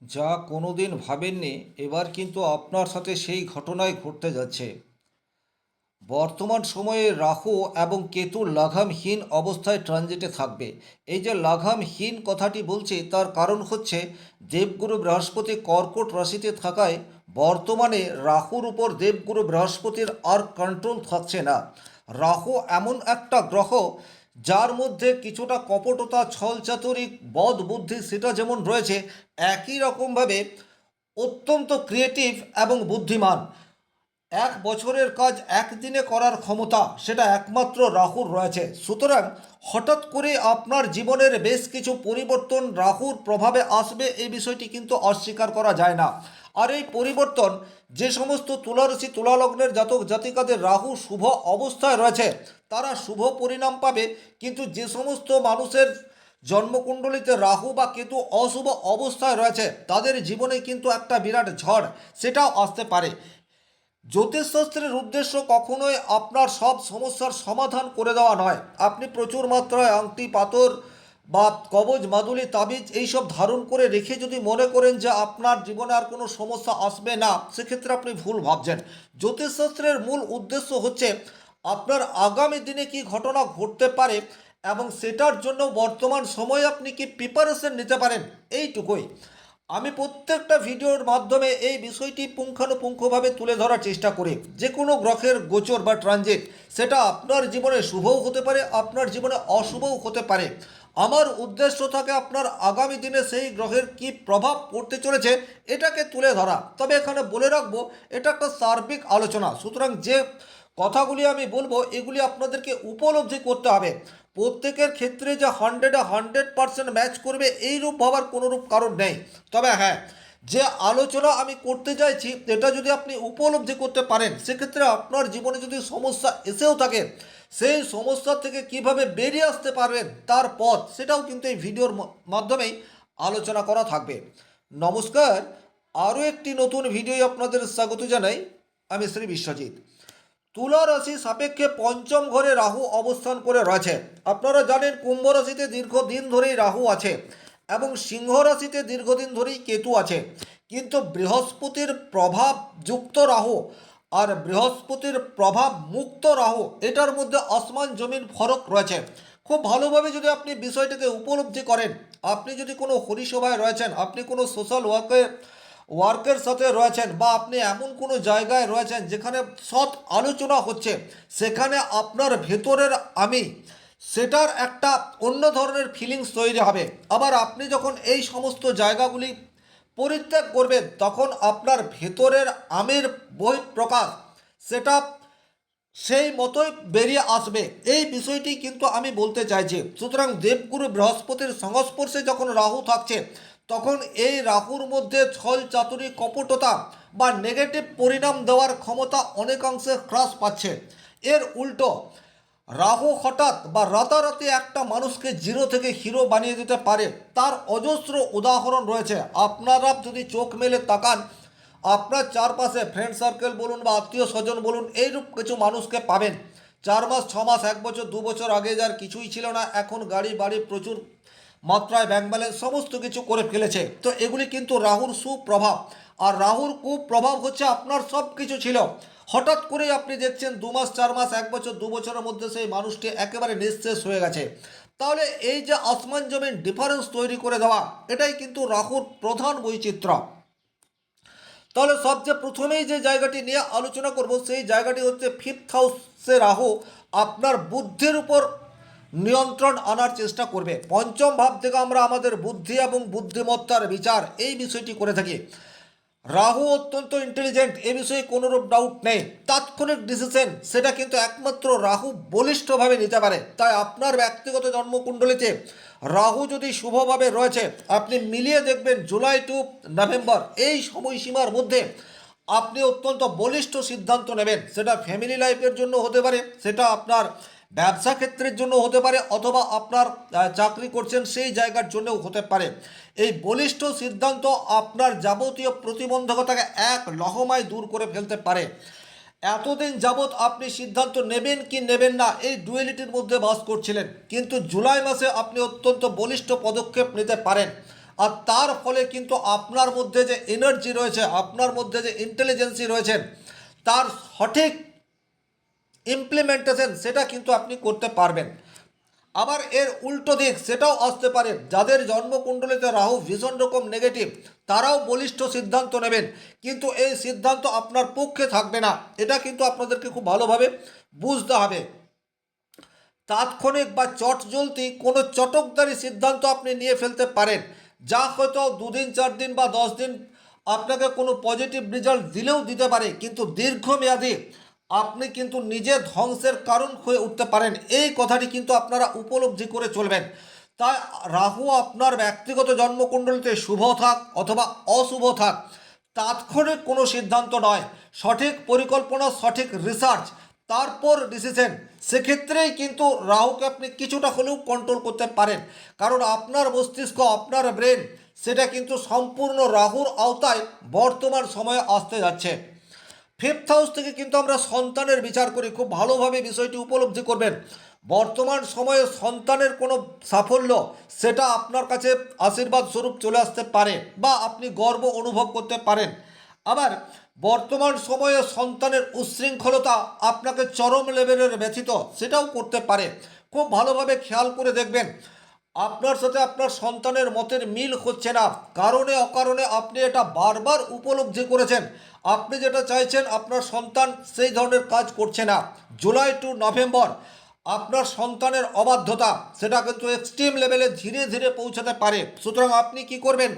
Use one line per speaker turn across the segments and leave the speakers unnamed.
যা কোনোদিন ভাবেননি এবার কিন্তু আপনার সাথে সেই ঘটনাই ঘটতে যাচ্ছে। বর্তমান সময়ে রাহু এবং কেতু লাগামহীন অবস্থায় ট্রানজিটে থাকবে। এই যে লাগামহীন কথাটি বলছি তার কারণ হচ্ছে দেবগুরু বৃহস্পতি কর্কট রাশিতে থাকায় বর্তমানে রাহুর উপর দেবগুরু বৃহস্পতির আর কন্ট্রোল থাকছে না। রাহু এমন একটা গ্রহ যার মধ্যে কিছুটা কপটতা, ছলচাতুরি, বদ বুদ্ধি সেটা যেমন রয়েছে, একই রকমভাবে অত্যন্ত ক্রিয়েটিভ এবং বুদ্ধিমান। এক বছরের কাজ একদিনে করার ক্ষমতা সেটা একমাত্র রাহুর রয়েছে। সুতরাং হঠাৎ করে আপনার জীবনের বেশ কিছু পরিবর্তন রাহুর প্রভাবে আসবে, এই বিষয়টি কিন্তু অস্বীকার করা যায় না। আর এই পরিবর্তন যে সমস্ত তুলারাশি তুলালগ্নের জাতক জাতিকাদের রাহু শুভ অবস্থায় রয়েছে তারা শুভ পরিণাম পাবে, কিন্তু যে সমস্ত মানুষের জন্মকুণ্ডলিতে রাহু বা কেতু অশুভ অবস্থায় রয়েছে তাদের জীবনে কিন্তু একটা বিরাট ঝড় সেটাও আসতে পারে। জ্যোতিষশাস্ত্রের উদ্দেশ্য কখনোই আপনার সব সমস্যার সমাধান করে দেওয়া নয়। আপনি প্রচুর মাত্রায় আংটি পাথর বা কবজ মাদুলি তাবিজ এইসব ধারণ করে রেখে যদি মনে করেন যে আপনার জীবনে আর কোনো সমস্যা আসবে না, সেক্ষেত্রে আপনি ভুল ভাবছেন। জ্যোতিষশাস্ত্রের মূল উদ্দেশ্য হচ্ছে আপনার আগামী দিনে কি ঘটনা ঘটতে পারে এবং সেটার জন্য বর্তমান সময়ে আপনি কি প্রিপারেশন নিতে পারেন, এইটুকুই। আমি প্রত্যেকটা ভিডিওর মাধ্যমে এই বিষয়টি পুঙ্খানুপুঙ্খভাবে তুলে ধরার চেষ্টা করি। যে কোনো গ্রহের গোচর বা ট্রানজিট সেটা আপনার জীবনে শুভও হতে পারে, আপনার জীবনে অশুভও হতে পারে। আমার উদ্দেশ্য থাকে আপনার আগামী দিনে সেই গ্রহের কি প্রভাব পড়তে চলেছে এটাকে তুলে ধরা। তবে এখানে বলে রাখবো এটা একটা সার্বিক আলোচনা, সুতরাং যে কথাগুলি আমি বলবো এগুলি আপনাদেরকে উপলব্ধি করতে হবে। প্রত্যেকের ক্ষেত্রে যে 100% ম্যাচ করবে এইরূপ ভাবার কোনোরূপ কারণ নেই। তবে হ্যাঁ, যে আলোচনা আমি করতে চাইছি এটা যদি আপনি উপলব্ধি করতে পারেন সেক্ষেত্রে আপনার জীবনে যদি সমস্যা এসেও থাকে সেই সমস্যা থেকে কিভাবে বেরিয়ে আসতে পারবেন তার পথ সেটাও কিন্তু এই ভিডিওর মাধ্যমেই আলোচনা করা থাকবে। নমস্কার, আরও একটি নতুন ভিডিও আপনাদের স্বাগত জানাই। আমি শ্রী বিশ্বজিৎ। তুলা রাশি সাপেক্ষে পঞ্চম ঘরে রাহু অবস্থান করে রয়েছে। আপনারা জানেন কুম্ভ রাশিতে দীর্ঘদিন ধরেই রাহু আছে এবং সিংহ রাশিতে দীর্ঘদিন ধরেই কেতু আছে, কিন্তু বৃহস্পতির প্রভাব যুক্ত রাহু আর বৃহস্পতির প্রভাব মুক্ত রাহু এটার মধ্যে আসমান জমিন ফরক রয়েছে। খুব ভালোভাবে যদি আপনি বিষয়টাকে উপলব্ধি করেন, আপনি যদি কোনো হরিসভায় রয়েছেন, আপনি কোনো সোশ্যাল ওয়ার্কের সাথে রয়েছেন বা আপনি এমন কোনো জায়গায় রয়েছেন যেখানে সৎ আলোচনা হচ্ছে, সেখানে আপনার ভেতরের আমি সেটার একটা অন্য ধরনের ফিলিংস তৈরি হবে। আবার আপনি যখন এই সমস্ত জায়গাগুলি পরিত্যাগ করবেন তখন আপনার ভেতরের আমের বহিঃপ্রকাশ সেটা সেই মতোই বেরিয়ে আসবে, এই বিষয়টি কিন্তু আমি বলতে চাইছি। সুতরাং দেবগুরু বৃহস্পতির সংস্পর্শে যখন রাহু থাকছে তখন এই রাহুর মধ্যে ছল চাতুরি কপটতা বা নেগেটিভ পরিণাম দেওয়ার ক্ষমতা অনেকাংশে হ্রাস পাচ্ছে। এর উল্টো রাহু হঠাৎ বা রাতারাতি একটা মানুষকে জিরো থেকে হিরো বানিয়ে দিতে পারে, তার অজস্র উদাহরণ রয়েছে। আপনারা যদি চোখ মেলে তাকান আপনার চারপাশে ফ্রেন্ড সার্কেল বলুন বা আত্মীয় স্বজন বলুন এইরূপ কিছু মানুষকে পাবেন। 4 মাস 6 মাস 1 বছর 2 বছর আগে যার কিছুই ছিল না এখন গাড়ি বাড়ি প্রচুর মাত্রায় ব্যাংক ব্যালেন্স সমস্ত কিছু করে ফেলেছে। তো এগুলি কিন্তু রাহুর সুপ্রভাব। আর রাহুর কুপ্রভাব হচ্ছে আপনার সব কিছু ছিল হঠাৎ করেই আপনি দেখছেন 2 মাস 4 মাস 1 বছর 2 বছরের মধ্যে সেই মানুষটি একেবারে নিঃশেষ হয়ে গেছে। তাহলে এই যে আসমান জমিন ডিফারেন্স তৈরি করে দেওয়া এটাই কিন্তু রাহুর প্রধান বৈচিত্র্য। তাহলে সবচেয়ে প্রথমেই যে জায়গাটি নিয়ে আলোচনা করব সেই জায়গাটি হচ্ছে ফিফথ হাউসে রাহু আপনার বুদ্ধির উপর নিয়ন্ত্রণ আনার চেষ্টা করবে। পঞ্চম ভাব থেকে আমরা আমাদের বুদ্ধি এবং বুদ্ধিমত্তার বিচার এই বিষয়টি করে থাকি। রাহু অত্যন্ত ইন্টেলিজেন্ট, এ বিষয়ে কোনোরূপ ডাউট নেই। তাৎক্ষণিক ডিসিশন সেটা কিন্তু একমাত্র রাহু বলিষ্ঠভাবে নিতে পারে। তাই আপনার ব্যক্তিগত জন্মকুণ্ডলিতে রাহু যদি শুভভাবে রয়েছে আপনি মিলিয়ে দেখবেন জুলাই টু নভেম্বর এই সময়সীমার মধ্যে আপনি অত্যন্ত বলিষ্ঠ সিদ্ধান্ত নেবেন। সেটা ফ্যামিলি লাইফের জন্য হতে পারে, সেটা আপনার ব্যবসা ক্ষেত্রের জন্য হতে পারে, অথবা আপনার চাকরি করছেন সেই জায়গার জন্যও হতে পারে। এই বলিষ্ঠ সিদ্ধান্ত আপনার যাবতীয় প্রতিবন্ধকতাকে এক লহমায় দূর করে ফেলতে পারে। এতদিন যাবৎ আপনি সিদ্ধান্ত নেবেন কি নেবেন না এই ডুয়েলিটির মধ্যে বাস করছিলেন, কিন্তু জুলাই মাসে আপনি অত্যন্ত বলিষ্ঠ পদক্ষেপ নিতে পারেন। আর তার ফলে কিন্তু আপনার মধ্যে যে এনার্জি রয়েছে, আপনার মধ্যে যে ইন্টেলিজেন্সি রয়েছেন, তার সঠিক ইমপ্লিমেন্টেশন সেটা কিন্তু আপনি করতে পারবেন। আবার এর উল্টো দিক সেটাও আসতে পারে, যাদের জন্মকুণ্ডলিতে রাহু ভীষণ রকম নেগেটিভ, তারাও বলিষ্ঠ সিদ্ধান্ত নেবেন, কিন্তু এই সিদ্ধান্ত আপনার পক্ষে থাকবে না। এটা কিন্তু আপনাদেরকে খুব ভালোভাবে বুঝতে হবে। তাৎক্ষণিক বা চটজলদি কোনো চটকদারি সিদ্ধান্ত আপনি নিয়ে ফেলতে পারেন, যা হয়তো 2 দিন 4 দিন বা 10 দিন আপনাকে কোনো পজিটিভ রেজাল্ট দিলেও দিতে পারে, কিন্তু দীর্ঘমেয়াদী আপনি কিন্তু নিজে ধ্বংসের কারণ হয়ে উঠতে পারেন। এই কথাটি কিন্তু আপনারা উপলব্ধি করে চলবেন। তাই রাহু আপনার ব্যক্তিগত জন্মকুণ্ডলিতে শুভ থাক অথবা অশুভ থাক, তাৎক্ষণিক কোনো সিদ্ধান্ত নয়, সঠিক পরিকল্পনা, সঠিক রিসার্চ, তারপর ডিসিশন, সেক্ষেত্রেই কিন্তু রাহুকে আপনি কিছুটা হলেও কন্ট্রোল করতে পারেন। কারণ আপনার মস্তিষ্ক, আপনার ব্রেন, সেটা কিন্তু সম্পূর্ণ রাহুর আওতায় বর্তমান সময়ে আসতে যাচ্ছে। ফিফথ হাউস থেকে কিন্তু আমরা সন্তানের বিচার করি, খুব ভালোভাবে বিষয়টি উপলব্ধি করবেন। বর্তমান সময়ে সন্তানের কোনো সাফল্য, সেটা আপনার কাছে আশীর্বাদ স্বরূপ চলে আসতে পারে বা আপনি গর্ব অনুভব করতে পারেন। আবার বর্তমান সময়ে সন্তানের উচ্ছৃঙ্খলতা আপনাকে চরম লেভেলের ব্যথিত সেটাও করতে পারে। খুব ভালোভাবে খেয়াল করে দেখবেন, আপনার সাথে আপনার সন্তানের মতের মিল হচ্ছে না, কারণে অকারণে আপনি এটা বারবার উপলব্ধি করেছেন। আপনি যেটা চাইছেন আপনার সন্তান সেই ধরনের কাজ করছে না। জুলাই টু নভেম্বর আপনার সন্তানের অবাধ্যতা সেটা কিন্তু এক্সট্রিম লেভেলে ধীরে ধীরে পৌঁছাতে পারে। সুতরাং আপনি কি করবেন,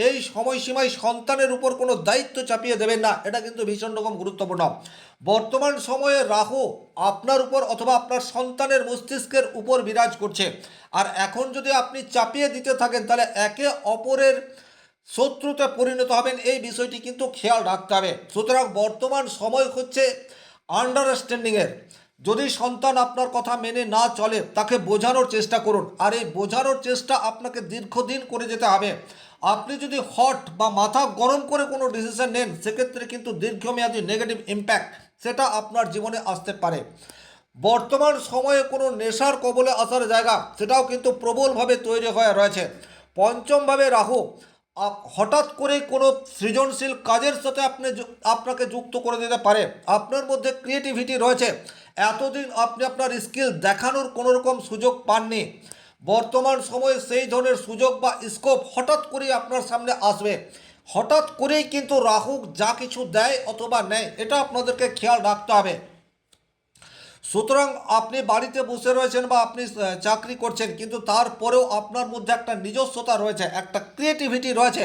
এই সময়সীমায় সন্তানের উপর কোনো দায়িত্ব চাপিয়ে দেবেন না, এটা কিন্তু ভীষণ রকম গুরুত্বপূর্ণ। বর্তমান সময়ে রাহু আপনার উপর অথবা আপনার সন্তানের মস্তিষ্কের উপর বিরাজ করছে, আর এখন যদি আপনি চাপিয়ে দিতে থাকেন তাহলে একে অপরের শত্রুতে পরিণত হবেন, এই বিষয়টি কিন্তু খেয়াল রাখতে হবে। সুতরাং বর্তমান সময় হচ্ছে আন্ডারস্ট্যান্ডিংয়ের। যদি সন্তান আপনার কথা মেনে না চলে, তাকে বোঝানোর চেষ্টা করুন, আর এই বোঝানোর চেষ্টা আপনাকে দীর্ঘদিন করে যেতে হবে। আপনি যদি হট বা মাথা গরম করে কোনো ডিসিশন নেন, সেক্ষেত্রে কিন্তু দীর্ঘমেয়াদী নেগেটিভ ইম্প্যাক্ট সেটা আপনার জীবনে আসতে পারে। বর্তমান সময়ে কোনো নেশার কবলে আসার জায়গা সেটাও কিন্তু প্রবলভাবে তৈরি হয়ে রয়েছে। পঞ্চমভাবে রাহু হঠাৎ করে কোনো সৃজনশীল কাজের সাথে আপনাকে যুক্ত করে দিতে পারে। আপনার মধ্যে ক্রিয়েটিভিটি রয়েছে, এতদিন আপনি আপনার স্কিল দেখানোর কোনো রকম সুযোগ পাননি, বর্তমান সময়ে সেই ধরনের সুযোগ বা স্কোপ হঠাৎ করেই আপনার সামনে আসবে। হঠাৎ করেই কিন্তু রাহু যা কিছু দেয় অথবা নেয়, এটা আপনাদেরকে খেয়াল রাখতে হবে। সুতরাং আপনি বাড়িতে বসে রয়েছেন বা আপনি চাকরি করছেন, কিন্তু তারপরেও আপনার মধ্যে একটা নিজস্বতা রয়েছে, একটা ক্রিয়েটিভিটি রয়েছে।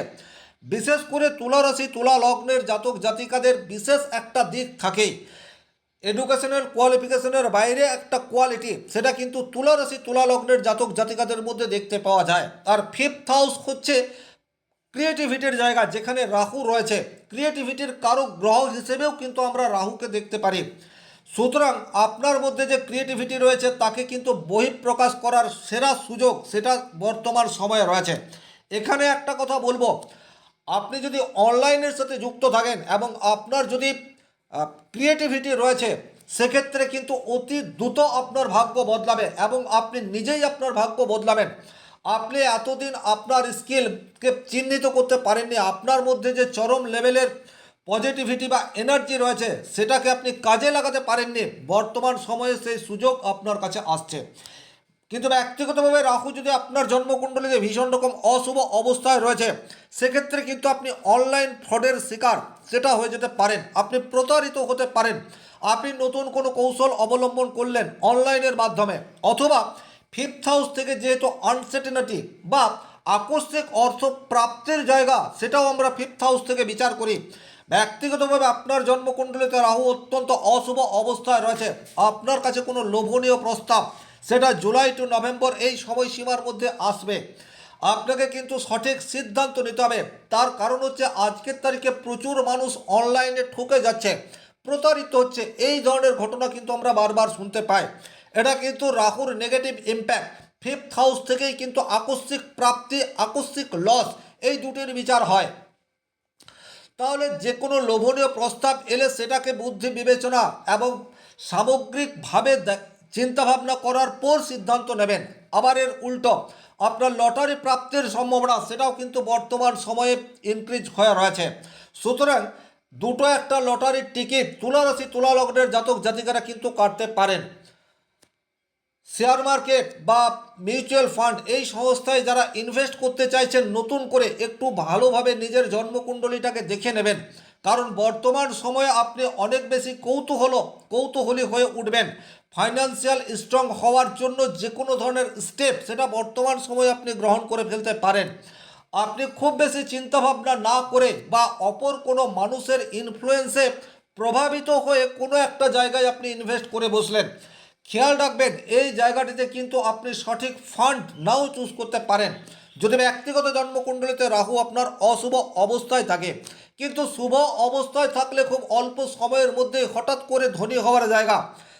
বিশেষ করে তুলা রাশি তুলা লগ্নের জাতক জাতিকাদের বিশেষ একটা দিক থাকেই, এডুকেশনাল কোয়ালিফিকেশনের বাইরে একটা কোয়ালিটি, সেটা কিন্তু তুলা রাশি তুলা লগ্নের জাতক জাতিকাদের মধ্যে দেখতে পাওয়া যায়। আর ফিফথ হাউস হচ্ছে ক্রিয়েটিভিটির জায়গা, যেখানে রাহু রয়েছে, ক্রিয়েটিভিটির কারক গ্রহ হিসেবেও কিন্তু আমরা রাহুকে দেখতে পারি। সুতরাং আপনার মধ্যে যে ক্রিয়েটিভিটি রয়েছে তাকে কিন্তু বহিঃপ্রকাশ করার সেরা সুযোগ সেটা বর্তমান সময়ে রয়েছে। এখানে একটা কথা বলবো, আপনি যদি অনলাইনের সাথে যুক্ত থাকেন এবং আপনার যদি ক্রিয়েটিভিটি রয়েছে, সেক্ষেত্রে কিন্তু অতি দ্রুত আপনার ভাগ্য বদলাবে এবং আপনি নিজেই আপনার ভাগ্য বদলাবেন। আপনি এতদিন আপনার স্কিলকে চিহ্নিত করতে পারেননি, আপনার মধ্যে যে চরম লেভেলের পজিটিভিটি বা এনার্জি রয়েছে সেটাকে আপনি কাজে লাগাতে পারেননি। বর্তমান সময়ে সেই সুযোগ আপনার কাছে আসছে। কিন্তু ব্যক্তিগতভাবে রাহু যদি আপনার জন্মকুণ্ডলীতে ভীষণ রকম অশুভ অবস্থায় রয়েছে, সেক্ষেত্রে কিন্তু আপনি অনলাইন ফ্রডের শিকার সেটা হয়ে যেতে পারেন, আপনি প্রতারিত হতে পারেন। আপনি নতুন কোনো কৌশল অবলম্বন করলেন অনলাইনের মাধ্যমে, অথবা ফিফথ হাউস থেকে যেহেতু আনসার্টেনিটি বা আকস্মিক অর্থ প্রাপ্তির জায়গা, সেটাও আমরা ফিফথ হাউস থেকে বিচার করি। ব্যক্তিগতভাবে আপনার জন্মকুণ্ডলিতে রাহু অত্যন্ত অশুভ অবস্থায় রয়েছে, আপনার কাছে কোনো লোভনীয় প্রস্তাব সেটা জুলাই টু নভেম্বর এই সময়সীমার মধ্যে আসবে। আপনাকে কিন্তু সঠিক সিদ্ধান্ত নিতে হবে, তার কারণ হচ্ছে আজকের তারিখে প্রচুর মানুষ অনলাইনে ঠকে যাচ্ছে, প্রতারিত হচ্ছে, এই ধরনের ঘটনা কিন্তু আমরা বারবার শুনতে পাই। এটা কিন্তু রাহুর নেগেটিভ ইম্প্যাক্ট। ফিফথ হাউস থেকেই কিন্তু আকস্মিক প্রাপ্তি, আকস্মিক লস, এই দুটির বিচার হয়। তাহলে যে কোনো লোভনীয় প্রস্তাব এলে সেটাকে বুদ্ধি বিবেচনা এবং সামগ্রিকভাবে চিন্তাভাবনা করার পর সিদ্ধান্ত নেবেন। আবার এর উল্টো, আপনার লটারি প্রাপ্তির সম্ভাবনা সেটাও কিন্তু বর্তমান সময়ে ইনক্রিজ হয়ে রয়েছে। সুতরাং দুটো একটা লটারির টিকিট তুলা রাশি তুলা লগ্নের জাতক জাতিকারা কিন্তু কাটতে পারেন। শেয়ার মার্কেট বা মিউচুয়াল ফান্ড এই সংস্থায় যারা ইনভেস্ট করতে চাইছেন নতুন করে একটু ভালোভাবে নিজের জন্মকুণ্ডলীটাকে দেখে নেবেন, কারণ বর্তমান সময়ে আপনি অনেক বেশি কৌতূহলী হয়ে উঠবেন। ফাইন্যান্সিয়াল স্ট্রং হওয়ার জন্য যে কোনো ধরনের স্টেপ সেটা বর্তমান সময়ে আপনি গ্রহণ করে ফেলতে পারেন। আপনি খুব বেশি চিন্তাভাবনা না করে বা অপর কোনো মানুষের ইনফ্লুয়েন্সে প্রভাবিত হয়ে কোনো একটা জায়গায় আপনি ইনভেস্ট করে বসলেন, খেয়াল রাখবেন এই জায়গাটিতে কিন্তু আপনি সঠিক ফান্ড নাও চুজ করতে পারেন। যদি ব্যক্তিগত জন্মকুণ্ডলিতে রাহু আপনার অশুভ অবস্থায় থাকে, কিন্তু শুভ অবস্থায় থাকলে খুব অল্প সময়ের মধ্যে হঠাৎ করে ধনী হওয়ার জায়গা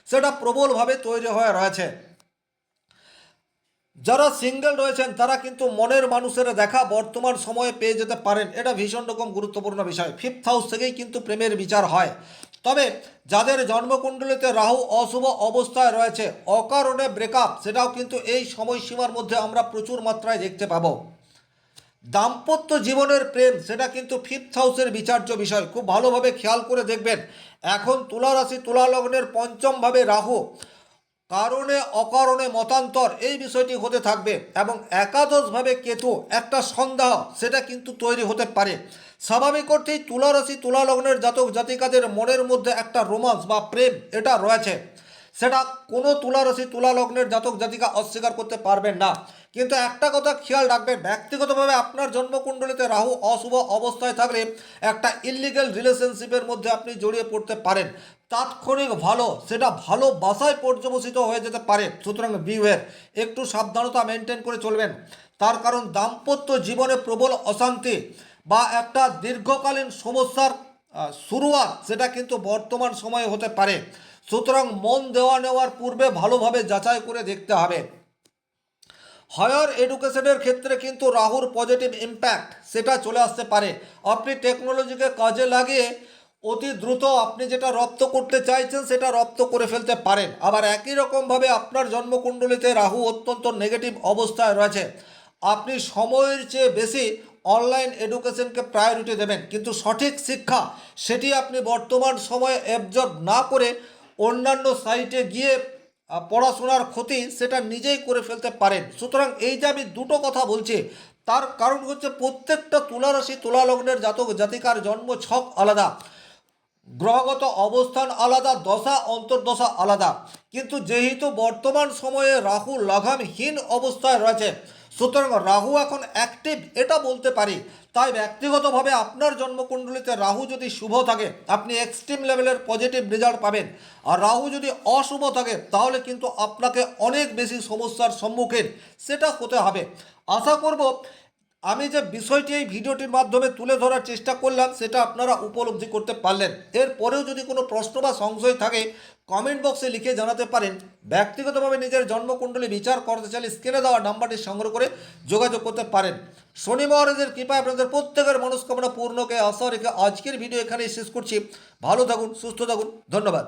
সেটা প্রবলভাবে তৈরি হয়ে রয়েছে। যারা সিঙ্গেল রয়েছেন তারা কিন্তু মনের মানুষের দেখা বর্তমান সময়ে পেয়ে যেতে পারেন, এটা ভীষণ রকম গুরুত্বপূর্ণ বিষয়। 5th হাউস থেকেই কিন্তু প্রেমের বিচার হয়। তবে যাদের জন্মকুণ্ডলিতে রাহু অশুভ অবস্থায় রয়েছে, অকারণে ব্রেকআপ সেটাও কিন্তু এই সময়সীমার মধ্যে আমরা প্রচুর মাত্রায় দেখতে পাবো। দাম্পত্য জীবনের প্রেম সেটা কিন্তু 5th হাউসের বিচার্য বিষয়, খুব ভালোভাবে খেয়াল করে দেখবেন। এখন তুলা রাশি তুলা লগ্নের পঞ্চমভাবে রাহু, কারণে অকারণে মতান্তর এই বিষয়টি হতে থাকবে, এবং একাদশভাবে কেতু একটা সন্দেহ সেটা কিন্তু তৈরি হতে পারে। স্বাভাবিক অর্থেই তুলা রাশি তুলা লগ্নের জাতক জাতিকাদের মনের মধ্যে একটা রোমান্স বা প্রেম এটা রয়েছে, সেটা কোনো তুলা রাশি তুলা লগ্নের জাতক জাতিকা অস্বীকার করতে পারবেন না। কিন্তু একটা কথা খেয়াল রাখবেন, ব্যক্তিগতভাবে আপনার জন্মকুণ্ডলিতে রাহু অশুভ অবস্থায় থাকলে একটা ইললিগ্যাল রিলেশনশিপের মধ্যে আপনি জড়িয়ে পড়তে পারেন। তাৎক্ষণিক সেটা ভালোবাসায় পর্যবসিত হয়ে যেতে পারে। সুতরাং বিওয়্যার, একটু সাবধানতা মেনটেন করে চলবেন। তার কারণ দাম্পত্য জীবনে প্রবল অশান্তি বা একটা দীর্ঘকালীন সমস্যার শুরুয়াত সেটা কিন্তু বর্তমান সময়ে হতে পারে। সুতরাং মন দেওয়া নেওয়ার পূর্বে ভালোভাবে যাচাই করে দেখতে হবে। হায়ার এডুকেশনের ক্ষেত্রে কিন্তু রাহুর পজিটিভ ইম্প্যাক্ট সেটা চলে আসতে পারে। আপনি টেকনোলজিকে কাজে লাগিয়ে অতি দ্রুত আপনি যেটা রপ্ত করতে চাইছেন সেটা রপ্ত করে ফেলতে পারেন। আবার একই রকমভাবে আপনার জন্মকুণ্ডলিতে রাহু অত্যন্ত নেগেটিভ অবস্থায় রয়েছে, আপনি সময়ের চেয়ে বেশি অনলাইন এডুকেশনকে প্রায়োরিটি দেবেন, কিন্তু সঠিক শিক্ষা সেটি আপনি বর্তমান সময়ে অ্যাবজর্ব না করে অন্যান্য সাইটে গিয়ে পড়াশোনার ক্ষতি সেটা নিজেই করে ফেলতে পারেন। সুতরাং এই যে আমি দুটো কথা বলছি তার কারণ হচ্ছে প্রত্যেকটা তুলা রাশি তুলা লগ্নের জাতক জাতিকার জন্ম ছক আলাদা, গ্রহগত অবস্থান আলাদা, দশা অন্তর্দশা আলাদা। কিন্তু যেহেতু বর্তমান সময়ে রাহু লাগামহীন অবস্থায় রয়েছে, সুতরাং রাহু এখন অ্যাক্টিভ এটা বলতে পারি। তাই ব্যক্তিগতভাবে আপনার জন্মকুণ্ডলিতে রাহু যদি শুভ থাকে আপনি এক্সট্রিম লেভেলের পজিটিভ রেজাল্ট পাবেন, আর রাহু যদি অশুভ থাকে তাহলে কিন্তু আপনাকে অনেক বেশি সমস্যার সম্মুখীন সেটা হতে হবে। আশা করব আমি যে বিষয়টি এই ভিডিওটির মাধ্যমে তুলে ধরার চেষ্টা করলাম সেটা আপনারা উপলব্ধি করতে পারলেন। এরপরেও যদি কোনো প্রশ্ন বা সংশয় থাকে কমেন্ট বক্সে লিখে জানাতে পারেন। ব্যক্তিগতভাবে নিজের জন্মকুণ্ডলী বিচার করতে চাইলে স্ক্রিনে দেওয়া নাম্বারটি সংগ্রহ করে যোগাযোগ করতে পারেন। শনি মহারাজের কৃপায় আপনাদের প্রত্যেকের মনস্কামনা পূর্ণকে আশা রেখে আজকের ভিডিও এখানেই শেষ করছি। ভালো থাকুন, সুস্থ থাকুন, ধন্যবাদ।